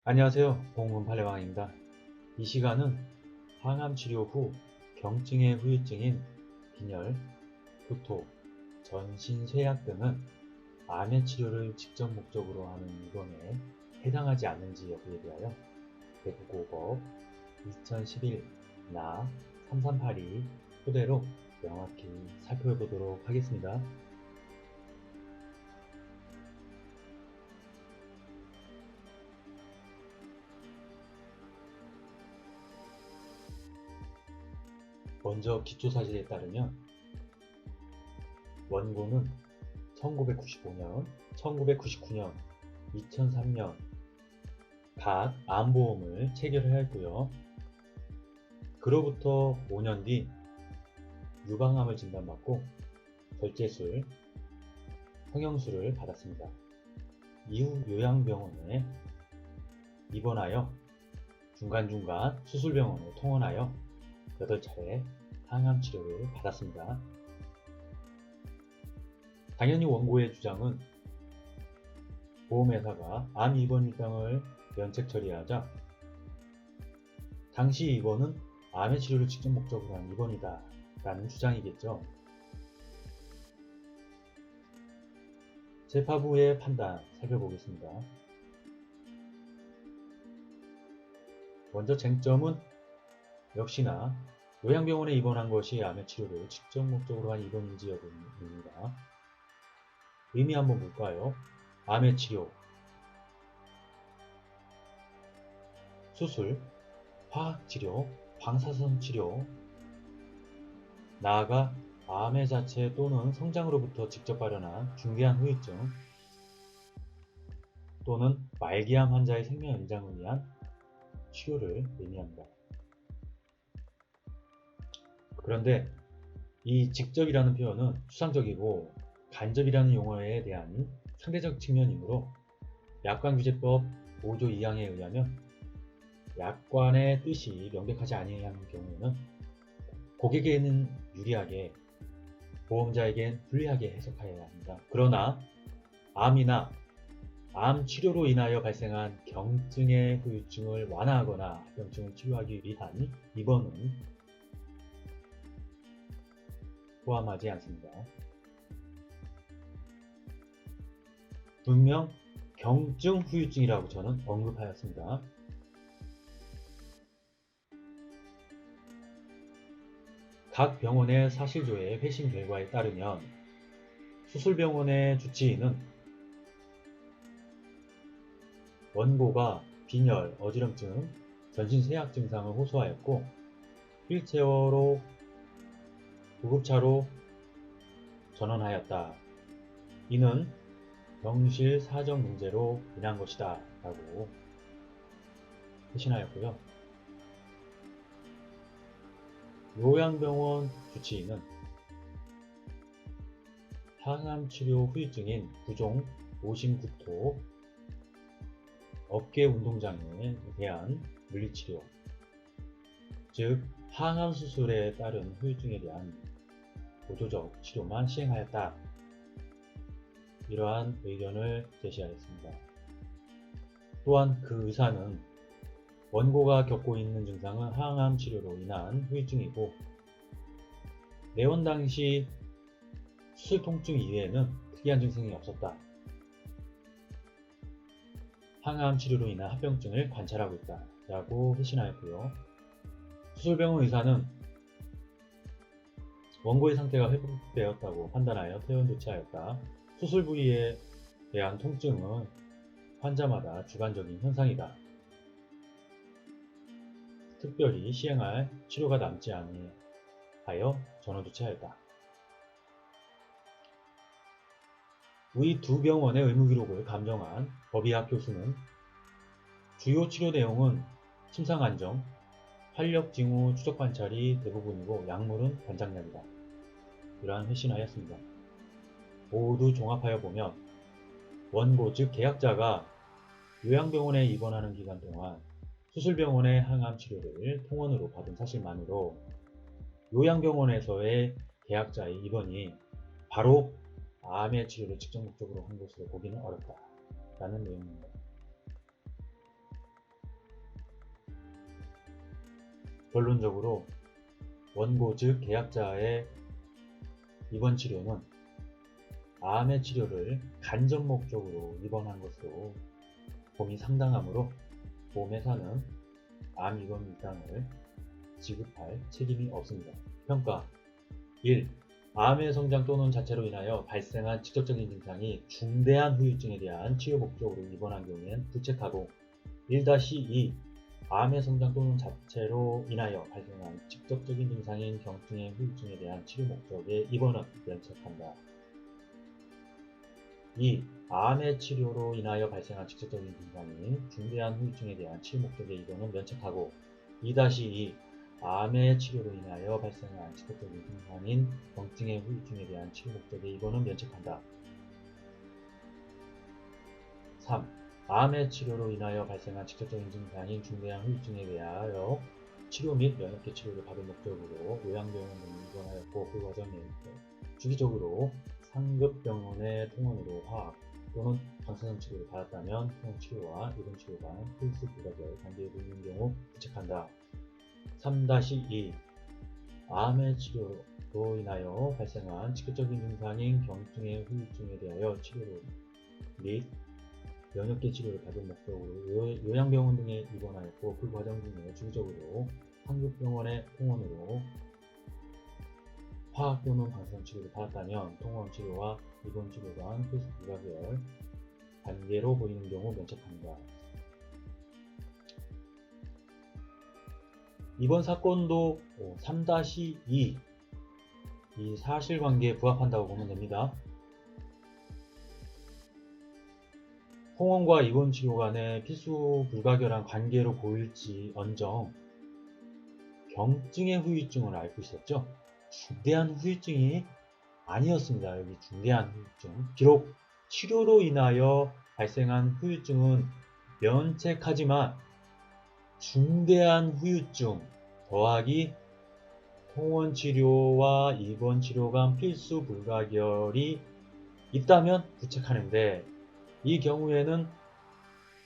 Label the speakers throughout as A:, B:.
A: 안녕하세요. 보험금팔례방입니다. 이 시간은 항암 치료 후 경증의 후유증인 빈혈, 구토, 전신쇠약 등은 암의 치료를 직접 목적으로 하는 입원에 해당하지 않는지 여부에 대하여 대부고법 2011 나 3382 토대로 명확히 살펴보도록 하겠습니다. 먼저 기초사실에 따르면 원고는 1995년, 1999년, 2003년 각 암보험을 체결하였고요. 그로부터 5년 뒤 유방암을 진단받고 절제술, 성형술을 받았습니다. 이후 요양병원에 입원하여 중간중간 수술병원에 통원하여 8차례 항암 치료를 받았습니다. 당연히 원고의 주장은 보험회사가 암 입원 일당을 면책 처리하자 당시 입원은 암의 치료를 직접 목적으로 한 입원이다 라는 주장이겠죠. 재판부의 판단 살펴보겠습니다. 먼저 쟁점은 역시나 요양병원에 입원한 것이 암의 치료를 직접 목적으로 한 입원인지 여부입니다. 의미 한번 볼까요? 암의 치료, 수술, 화학치료, 방사선 치료, 나아가 암의 자체 또는 성장으로부터 직접 발현한 중대한 후유증 또는 말기암 환자의 생명 연장을 위한 치료를 의미합니다. 그런데 이 직접이라는 표현은 추상적이고 간접이라는 용어에 대한 상대적 측면이므로 약관규제법 5조 2항에 의하면 약관의 뜻이 명백하지 아니한 경우에는 고객에게는 유리하게 보험자에겐 불리하게 해석하여야 합니다. 그러나 암이나 암 치료로 인하여 발생한 경증의 후유증을 완화하거나 합병증을 치료하기 위한 입원은 포함하지 않습니다. 분명 경증 후유증이라고 저는 언급하였습니다. 각 병원의 사실조회 회신 결과에 따르면 수술병원의 주치의는 원고가 빈혈, 어지럼증, 전신쇠약 증상을 호소하였고 휠체어로 구급차로 전원하였다. 이는 병실 사정 문제로 인한 것이다 라고 회신하였고요. 요양병원 주치의는 항암치료 후유증인 부종, 오심구토, 어깨 운동장애에 대한 물리치료, 즉 항암수술에 따른 후유증에 대한 보조적 치료만 시행하였다. 이러한 의견을 제시하였습니다. 또한 그 의사는 원고가 겪고 있는 증상은 항암 치료로 인한 후유증이고 내원 당시 수술 통증 이외에는 특이한 증상이 없었다. 항암 치료로 인한 합병증을 관찰하고 있다 라고 회신하였고요. 수술병원 의사는 원고의 상태가 회복되었다고 판단하여 퇴원 조치하였다. 수술 부위에 대한 통증은 환자마다 주관적인 현상이다. 특별히 시행할 치료가 남지 아니하여 전원 조치하였다. 위 두 병원의 의무기록을 감정한 법의학 교수는 주요 치료 내용은 침상 안정, 활력 징후 추적 관찰이 대부분이고 약물은 권장약이다. 이러한 회신하였습니다. 모두 종합하여 보면 원고 즉 계약자가 요양병원에 입원하는 기간 동안 수술병원의 항암 치료를 통원으로 받은 사실만으로 요양병원에서의 계약자의 입원이 바로 암의 치료를 직접 목적으로 한 것으로 보기는 어렵다라는 내용입니다. 결론적으로 원고 즉 계약자의 입원 치료는 암의 치료를 간접 목적으로 입원한 것으로 봄이 상당하므로 보험회사는 암 입원 일당을 지급할 책임이 없습니다. 평가 1. 암의 성장 또는 자체로 인하여 발생한 직접적인 증상이 중대한 후유증에 대한 치료 목적으로 입원한 경우엔 부책하고 1-2. 암의 성장 또는 자체로 인하여 발생한 직접적인 증상인 경증의 후유증에 대한 치료 목적의 입원은 면책한다. 2. 암의 치료로 인하여 발생한 직접적인 증상인 중대한 후유증에 대한 치료 목적의 입원은 면책하고 2-2. 암의 치료로 인하여 발생한 직접적인 증상인 경증의 후유증에 대한 치료 목적의 입원은 면책한다. 3. 암의 치료로 인하여 발생한 직접적인 증상인 중대한 후유증에 대하여 치료 및 면역계 치료를 받을 목적으로 요양병원 등에 입원하였고 그 과정에 주기적으로 상급병원의 통원으로 화학 또는 방사선 치료를 받았다면 통원치료와 입원 치료가 필수 불가결 관계에 보이는 경우 부책한다. 3-2. 암의 치료로 인하여 발생한 직접적인 증상인 경증의 후유증에 대하여 치료를 및 면역계 치료를 받을 목적으로 요양병원 등에 입원하였고 그 과정 중에 주기적으로 상급병원의 통원으로 화학 또는 방사선 치료를 받았다면 통원 치료와 입원 치료가 필수 불가결 관계로 보이는 경우 면책한다. 이번 사건도 3-2 이 사실관계에 부합한다고 보면 됩니다. 통원과 입원 치료 간의 필수 불가결한 관계로 보일지언정 경증의 후유증을 앓고 있었죠. 중대한 후유증이 아니었습니다. 여기 중대한 후유증. 비록 치료로 인하여 발생한 후유증은 면책하지만 중대한 후유증 더하기 통원 치료와 입원 치료 간 필수 불가결이 있다면 부책하는데 이 경우에는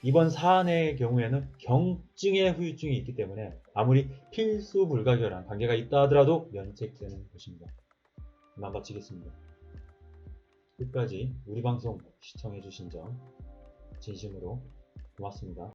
A: 이번 사안의 경우에는 경증의 후유증이 있기 때문에 아무리 필수 불가결한 관계가 있다 하더라도 면책되는 것입니다. 이만 마치겠습니다. 끝까지 우리 방송 시청해주신 점 진심으로 고맙습니다.